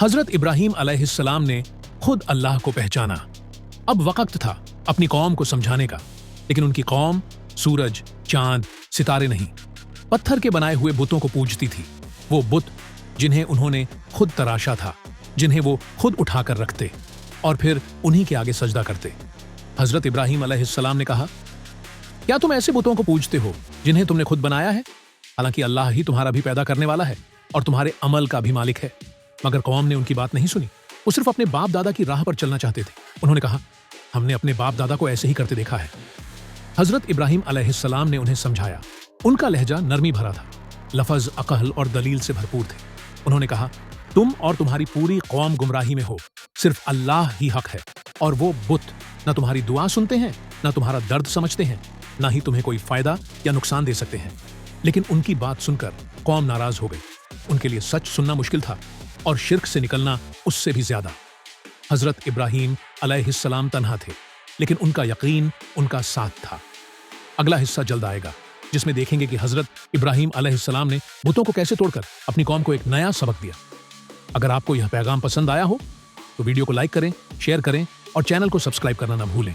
हजरत इब्राहीम अलैहिस्सलाम ने खुद अल्लाह को पहचाना। अब वक्त था अपनी कौम को समझाने का, लेकिन उनकी कौम सूरज, चांद, सितारे नहीं, पत्थर के बनाए हुए बुतों को पूजती थी। वो बुत जिन्हें उन्होंने खुद तराशा था, जिन्हें वो खुद उठाकर रखते और फिर उन्हीं के आगे सजदा करते। हजरत इब्राहीम अलैहिस्सलाम ने कहा, क्या तुम ऐसे बुतों को पूजते हो जिन्हें तुमने खुद बनाया है? हालांकि अल्लाह ही तुम्हारा भी पैदा करने वाला है और तुम्हारे अमल का भी मालिक है। मगर कौम ने उनकी बात नहीं सुनी। वो सिर्फ अपने बाप दादा की राह पर चलना चाहते थे। उन्होंने कहा, हमने अपने बाप दादा को ऐसे ही करते देखा है। हजरत इब्राहीम अलैहिस्सलाम ने उन्हें समझाया। उनका लहजा नरमी भरा था, लफज अकल और दलील से भरपूर थे। उन्होंने कहा, तुम और तुम्हारी पूरी कौम गुमराही में हो, सिर्फ अल्लाह ही हक है और वो बुत न तुम्हारी दुआ सुनते हैं, न तुम्हारा दर्द समझते हैं, न ही तुम्हें कोई फायदा या नुकसान दे सकते हैं। लेकिन उनकी बात सुनकर कौम नाराज हो गई। उनके लिए सच सुनना मुश्किल था और शिर्क से निकलना उससे भी ज्यादा। हजरत इब्राहीम अलैहिस्सलाम तन्हा थे, लेकिन उनका यकीन उनका साथ था। अगला हिस्सा जल्द आएगा, जिसमें देखेंगे कि हजरत इब्राहीम अलैहिस्सलाम ने बुतों को कैसे तोड़कर अपनी कौम को एक नया सबक दिया। अगर आपको यह पैगाम पसंद आया हो तो वीडियो को लाइक करें, शेयर करें और चैनल को सब्सक्राइब करना ना भूलें।